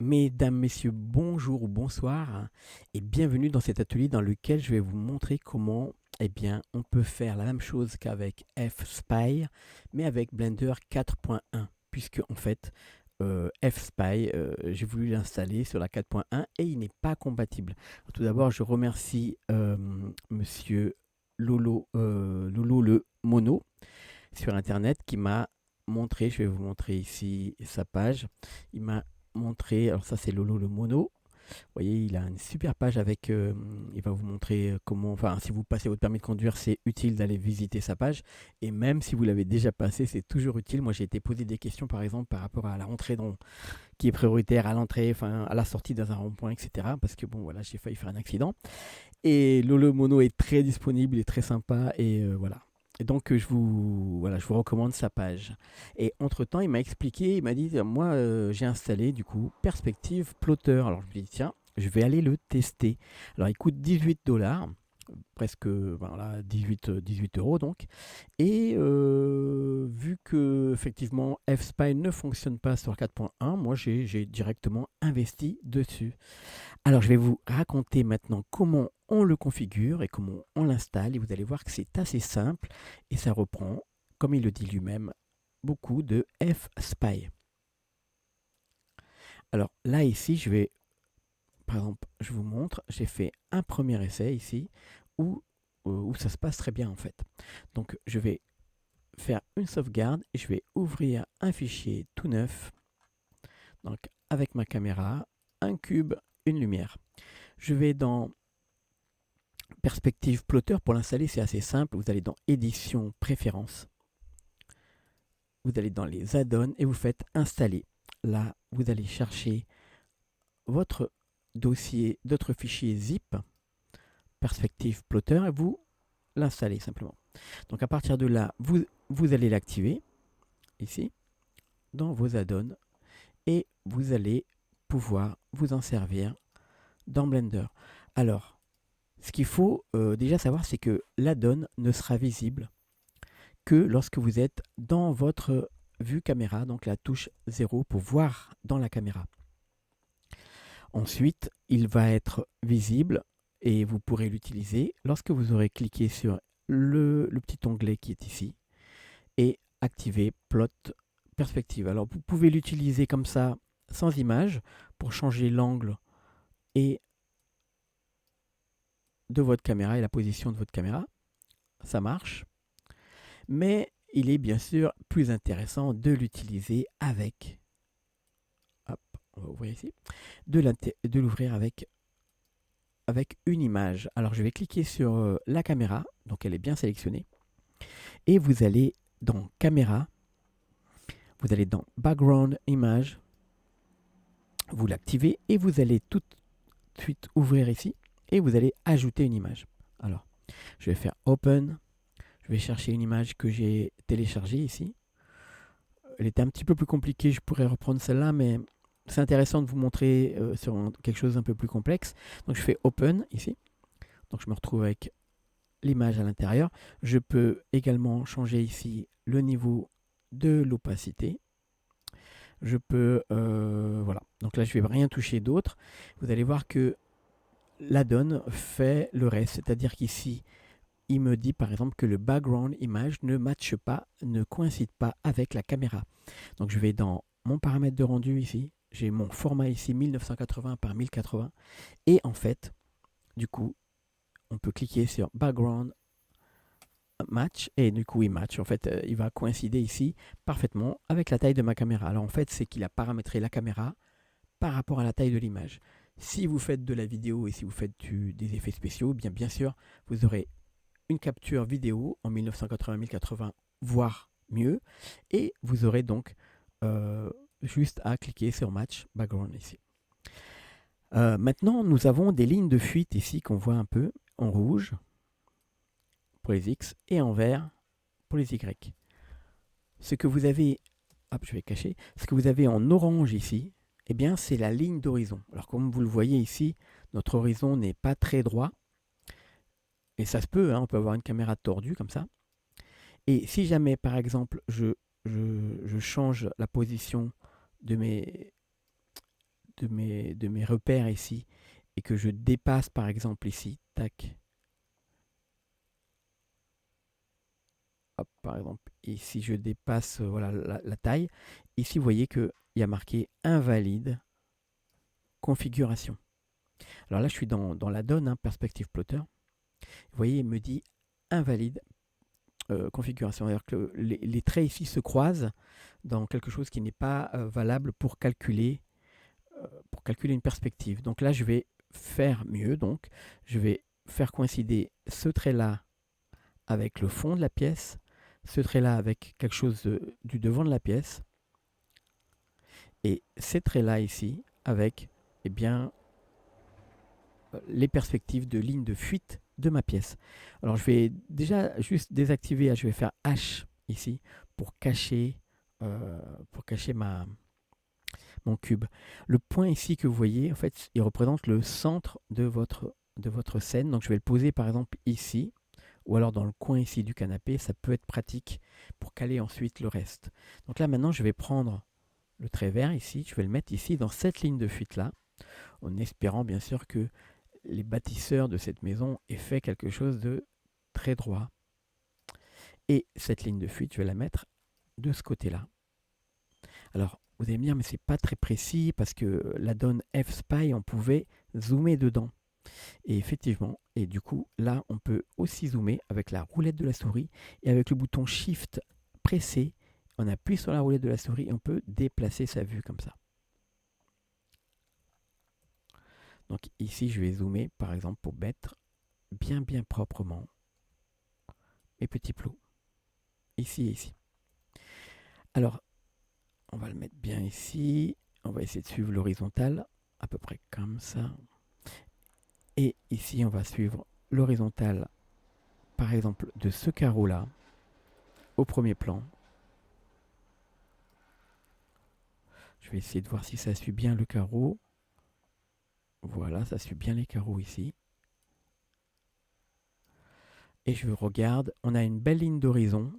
Mesdames, Messieurs, bonjour ou bonsoir et bienvenue dans cet atelier dans lequel je vais vous montrer comment on peut faire la même chose qu'avec F-Spy mais avec Blender 4.1 puisque en fait F-Spy, j'ai voulu l'installer sur la 4.1 et il n'est pas compatible. Alors, tout d'abord, je remercie Monsieur Lolo le Mono sur Internet qui m'a montré, je vais vous montrer ici sa page, il m'a montré, alors ça c'est Lolo le Mono, vous voyez il a une super page avec, il va vous montrer comment, enfin si vous passez votre permis de conduire c'est utile d'aller visiter sa page et même si vous l'avez déjà passé c'est toujours utile. Moi j'ai été posé des questions par exemple par rapport à la rentrée qui est prioritaire à l'entrée, enfin à la sortie dans un rond-point etc. Parce que bon voilà j'ai failli faire un accident et Lolo Mono est très disponible et très sympa et voilà. Et donc je vous recommande sa page. Et entre-temps, il m'a expliqué, il m'a dit, moi j'ai installé du coup Perspective Plotter. Alors je me dis, tiens, je vais aller le tester. Alors il coûte 18 $, presque voilà, 18 euros donc. Et vu que effectivement F-Spy ne fonctionne pas sur 4.1, moi j'ai directement investi dessus. Alors, je vais vous raconter maintenant comment on le configure et comment on l'installe. Et vous allez voir que c'est assez simple et ça reprend, comme il le dit lui-même, beaucoup de F-Spy. Alors là, ici, par exemple, je vous montre, j'ai fait un premier essai ici où ça se passe très bien en fait. Donc, je vais faire une sauvegarde et je vais ouvrir un fichier tout neuf. Donc, avec ma caméra, un cube, une lumière. Je vais dans Perspective Plotter. Pour l'installer, c'est assez simple. Vous allez dans Édition, Préférences. Vous allez dans les add-ons et vous faites Installer. Là, vous allez chercher votre dossier, d'autres fichiers zip, Perspective Plotter, et vous l'installez simplement. Donc à partir de là, vous allez l'activer ici, dans vos add-ons, et vous allez pouvoir vous en servir dans Blender. Alors, ce qu'il faut déjà savoir, c'est que l'add-on ne sera visible que lorsque vous êtes dans votre vue caméra, donc la touche 0 pour voir dans la caméra. Ensuite, il va être visible et vous pourrez l'utiliser lorsque vous aurez cliqué sur le petit onglet qui est ici et activer Plot Perspective. Alors vous pouvez l'utiliser comme ça sans image pour changer l'angle et de votre caméra et la position de votre caméra. Ça marche. Mais il est bien sûr plus intéressant de l'utiliser avec, hop, on va ouvrir ici, de l'ouvrir avec une image. Alors je vais cliquer sur la caméra, donc elle est bien sélectionnée, et vous allez dans Caméra, vous allez dans Background Image, vous l'activez et vous allez tout de suite ouvrir ici et vous allez ajouter une image. Alors je vais faire Open, je vais chercher une image que j'ai téléchargée ici. Elle était un petit peu plus compliquée, je pourrais reprendre celle-là, mais c'est intéressant de vous montrer sur quelque chose d'un peu plus complexe. Donc je fais Open ici. Donc je me retrouve avec l'image à l'intérieur. Je peux également changer ici le niveau de l'opacité. Je peux, voilà. Donc là, je ne vais rien toucher d'autre. Vous allez voir que l'add-on fait le reste. C'est-à-dire qu'ici, il me dit par exemple que le background image ne matche pas, ne coïncide pas avec la caméra. Donc je vais dans mon paramètre de rendu ici. J'ai mon format ici 1980 par 1080. Et en fait, du coup, on peut cliquer sur background match et du coup il match. En fait, il va coïncider ici parfaitement avec la taille de ma caméra. Alors en fait, c'est qu'il a paramétré la caméra par rapport à la taille de l'image. Si vous faites de la vidéo et si vous faites des effets spéciaux, bien sûr, vous aurez une capture vidéo en 1980-1080, voire mieux, et vous aurez donc juste à cliquer sur Match Background ici. Maintenant, nous avons des lignes de fuite ici qu'on voit un peu en rouge pour les X et en vert pour les Y. Ce que vous avez, hop, je vais cacher, ce que vous avez en orange ici, eh bien, c'est la ligne d'horizon. Alors, comme vous le voyez ici, notre horizon n'est pas très droit. Et ça se peut, hein, on peut avoir une caméra tordue comme ça. Et si jamais, par exemple, je change la position de de mes repères ici et que je dépasse par exemple ici, tac, hop, par exemple ici je dépasse voilà, la taille, ici vous voyez qu'il y a marqué invalide configuration. Alors là je suis dans la donne, hein, perspective plotter, vous voyez il me dit invalide configuration, c'est-à-dire que les traits ici se croisent dans quelque chose qui n'est pas valable pour calculer une perspective. Donc là, je vais faire mieux. Donc, je vais faire coïncider ce trait-là avec le fond de la pièce, ce trait-là avec quelque chose du devant de la pièce, et ces traits-là ici avec eh bien, les perspectives de ligne de fuite de ma pièce. Alors, je vais déjà juste désactiver, je vais faire H ici pour cacher mon cube. Le point ici que vous voyez, en fait, il représente le centre de votre scène. Donc je vais le poser par exemple ici, ou alors dans le coin ici du canapé. Ça peut être pratique pour caler ensuite le reste. Donc là maintenant, je vais prendre le trait vert ici, je vais le mettre ici dans cette ligne de fuite là, en espérant bien sûr que les bâtisseurs de cette maison aient fait quelque chose de très droit. Et cette ligne de fuite, je vais la mettre de ce côté-là. Alors, vous allez me dire, mais c'est pas très précis parce que la donne F-Spy, on pouvait zoomer dedans. Et effectivement, et du coup, là, on peut aussi zoomer avec la roulette de la souris et avec le bouton Shift pressé, on appuie sur la roulette de la souris et on peut déplacer sa vue comme ça. Donc ici, je vais zoomer, par exemple, pour mettre bien proprement mes petits plots. Ici et ici. Alors, on va le mettre bien ici. On va essayer de suivre l'horizontale, à peu près comme ça. Et ici, on va suivre l'horizontale, par exemple, de ce carreau-là, au premier plan. Je vais essayer de voir si ça suit bien le carreau. Voilà, ça suit bien les carreaux ici. Et je regarde, on a une belle ligne d'horizon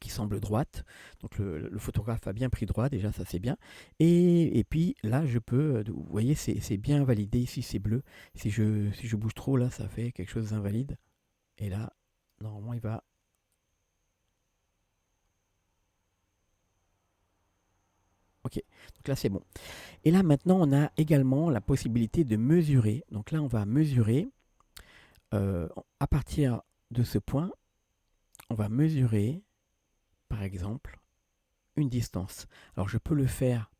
qui semble droite. Donc le photographe a bien pris droit, déjà ça c'est bien. Et puis là, je peux, vous voyez, c'est bien validé. Ici c'est bleu. Si je bouge trop, là, ça fait quelque chose d'invalide. Et là, normalement, il va... Ok, donc là c'est bon. Et là maintenant, on a également la possibilité de mesurer. Donc là, on va mesurer à partir de ce point, on va mesurer, par exemple, une distance. Alors je peux le faire,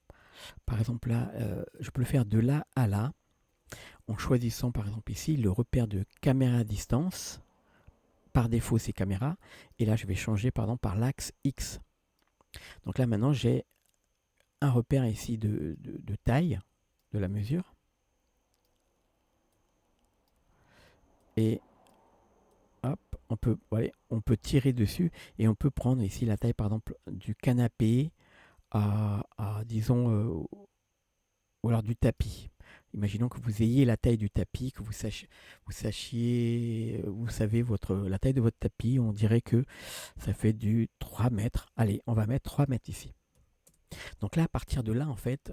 par exemple là, je peux le faire de là à là, en choisissant par exemple ici le repère de caméra distance. Par défaut, c'est caméra. Et là, je vais changer par exemple par l'axe X. Donc là, maintenant, j'ai un repère ici de taille de la mesure. Et hop, on peut tirer dessus et on peut prendre ici la taille par exemple du canapé à disons, ou alors du tapis. Imaginons que vous ayez la taille du tapis, que vous savez la taille de votre tapis, on dirait que ça fait du 3 mètres. Allez, on va mettre 3 mètres ici. Donc là, à partir de là, en fait,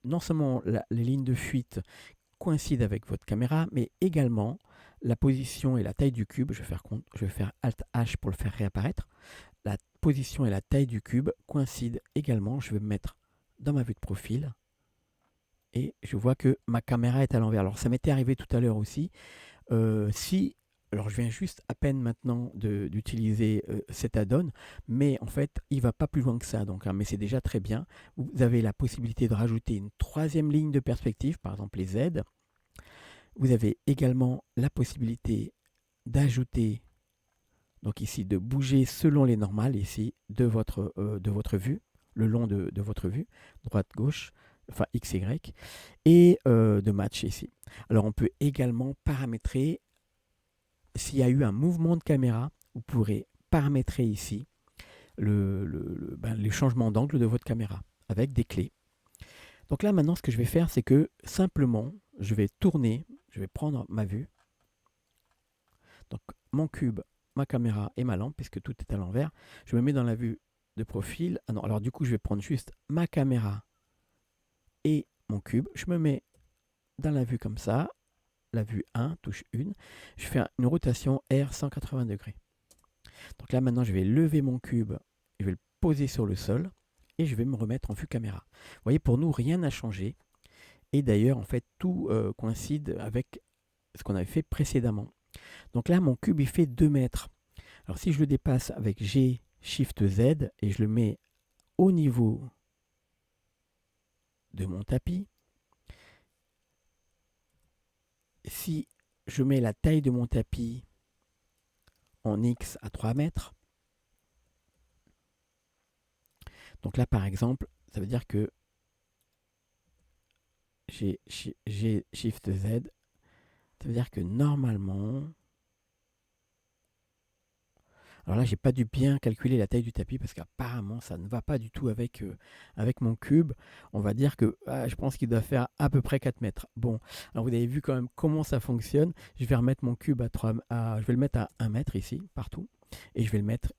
non seulement les lignes de fuite coïncident avec votre caméra, mais également la position et la taille du cube. Je vais faire Alt H pour le faire réapparaître. La position et la taille du cube coïncident également. Je vais me mettre dans ma vue de profil et je vois que ma caméra est à l'envers. Alors ça m'était arrivé tout à l'heure aussi. Alors je viens juste à peine maintenant d'utiliser cet add-on, mais en fait il ne va pas plus loin que ça, donc, hein, mais c'est déjà très bien. Vous avez la possibilité de rajouter une troisième ligne de perspective, par exemple les Z. Vous avez également la possibilité d'ajouter, donc ici de bouger selon les normales ici de votre vue, le long de votre vue, droite-gauche, enfin X, Y, et de match ici. Alors on peut également paramétrer, s'il y a eu un mouvement de caméra, vous pourrez paramétrer ici les changements d'angle de votre caméra avec des clés. Donc là maintenant ce que je vais faire, c'est que simplement je vais tourner, je vais prendre ma vue, donc mon cube, ma caméra et ma lampe, puisque tout est à l'envers. Je me mets dans la vue de profil. Ah non, alors du coup je vais prendre juste ma caméra et mon cube, je me mets dans la vue comme ça, la vue 1, touche 1, je fais une rotation R 180 degrés. Donc là maintenant je vais lever mon cube, je vais le poser sur le sol et je vais me remettre en vue caméra. Vous voyez, pour nous rien n'a changé et d'ailleurs en fait tout coïncide avec ce qu'on avait fait précédemment. Donc là mon cube il fait 2 mètres. Alors si je le dépasse avec G, Shift Z et je le mets au niveau de mon tapis, si je mets la taille de mon tapis en X à 3 mètres, donc là par exemple, ça veut dire que j'ai Shift Z, ça veut dire que normalement, alors là j'ai pas dû bien calculer la taille du tapis parce qu'apparemment ça ne va pas du tout avec, avec mon cube. On va dire que je pense qu'il doit faire à peu près 4 mètres. Bon, alors vous avez vu quand même comment ça fonctionne. Je vais remettre mon cube je vais le mettre à 1 mètre ici, partout, et je vais le mettre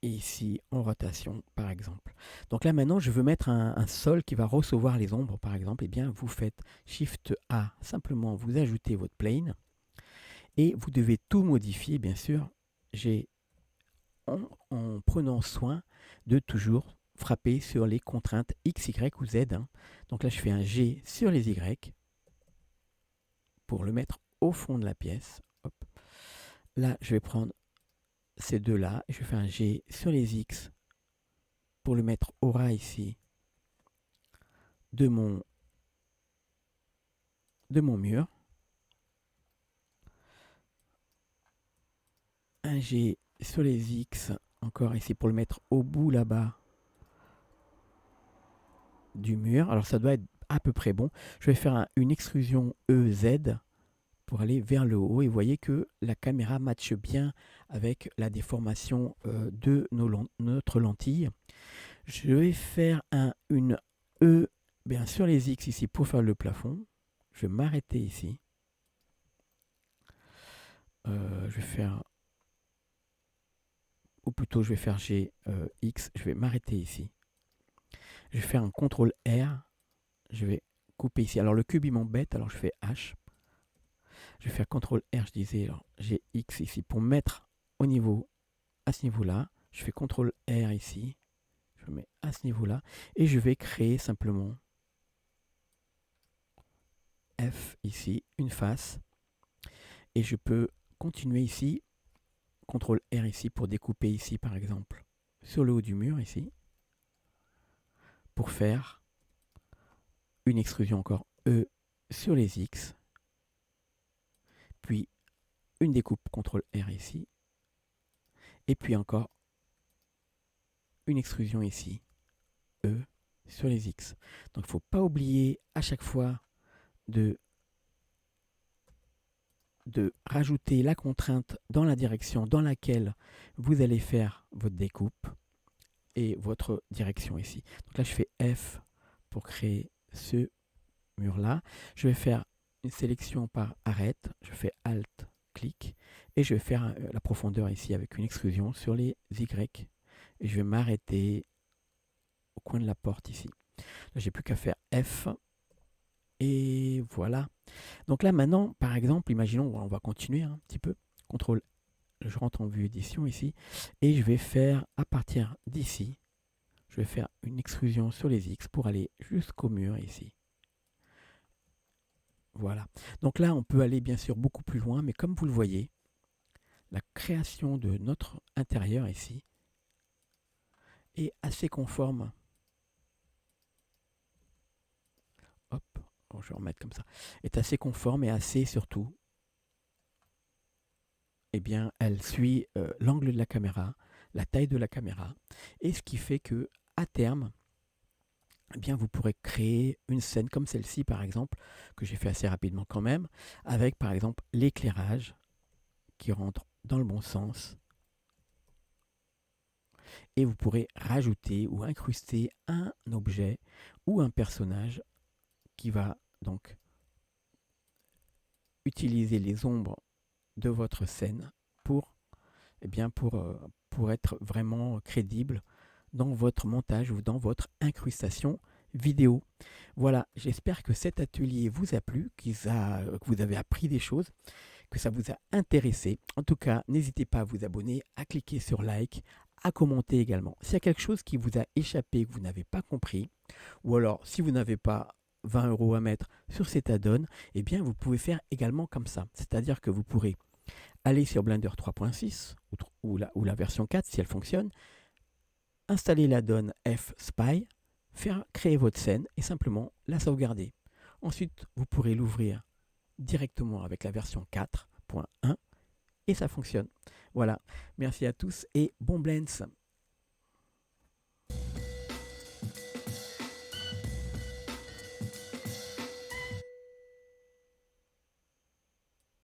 ici en rotation par exemple. Donc là maintenant je veux mettre un sol qui va recevoir les ombres par exemple. Et bien vous faites Shift A, simplement vous ajoutez votre plane et vous devez tout modifier bien sûr. En prenant soin de toujours frapper sur les contraintes X, Y ou Z. Hein. Donc là je fais un G sur les Y pour le mettre au fond de la pièce. Hop. Là je vais prendre ces deux là et je fais un G sur les X pour le mettre au ras ici de mon mur. Un G sur les X encore ici pour le mettre au bout là-bas du mur. Alors ça doit être à peu près bon. Je vais faire une extrusion EZ pour aller vers le haut et vous voyez que la caméra matche bien avec la déformation de notre lentille. Je vais faire une E bien sur les X ici pour faire le plafond. Je vais m'arrêter ici. Je vais faire, ou plutôt je vais faire GX, je vais m'arrêter ici. Je vais faire un CTRL R, je vais couper ici. Alors le cube il m'embête, alors je fais H. Je vais faire CTRL R, je disais, alors j'ai X ici pour mettre au niveau, à ce niveau-là. Je fais CTRL R ici, je mets à ce niveau-là et je vais créer simplement F ici, une face. Et je peux continuer ici, CTRL R ici pour découper ici par exemple sur le haut du mur ici, pour faire une extrusion encore E sur les X. Puis une découpe CTRL R ici, et puis encore une extrusion ici, E sur les X. Donc il ne faut pas oublier à chaque fois de rajouter la contrainte dans la direction dans laquelle vous allez faire votre découpe et votre direction ici. Donc là je fais F pour créer ce mur là. Je vais faire une sélection par arrête, je fais Alt, clic, et je vais faire la profondeur ici avec une extrusion sur les Y. Et je vais m'arrêter au coin de la porte ici. Là, j'ai plus qu'à faire F. Et voilà. Donc là, maintenant, par exemple, imaginons, on va continuer un petit peu. CTRL, je rentre en vue édition ici. Et je vais faire, à partir d'ici, je vais faire une extrusion sur les X pour aller jusqu'au mur ici. Voilà. Donc là, on peut aller bien sûr beaucoup plus loin, mais comme vous le voyez, la création de notre intérieur ici est assez conforme. Hop, je vais remettre comme ça. Est assez conforme et assez surtout, eh bien, elle suit l'angle de la caméra, la taille de la caméra, et ce qui fait que à terme, eh bien, vous pourrez créer une scène comme celle-ci, par exemple, que j'ai fait assez rapidement quand même, avec par exemple l'éclairage qui rentre dans le bon sens. Et vous pourrez rajouter ou incruster un objet ou un personnage qui va donc utiliser les ombres de votre scène pour, eh bien pour être vraiment crédible dans votre montage ou dans votre incrustation vidéo. Voilà, j'espère que cet atelier vous a plu, que vous avez appris des choses, que ça vous a intéressé. En tout cas, n'hésitez pas à vous abonner, à cliquer sur like, à commenter également. S'il y a quelque chose qui vous a échappé, que vous n'avez pas compris, ou alors si vous n'avez pas 20 € à mettre sur cet add-on, eh bien vous pouvez faire également comme ça. C'est-à-dire que vous pourrez aller sur Blender 3.6 ou la version 4 si elle fonctionne, installer l'add-on F-Spy, créer votre scène et simplement la sauvegarder. Ensuite, vous pourrez l'ouvrir directement avec la version 4.1 et ça fonctionne. Voilà, merci à tous et bon blends.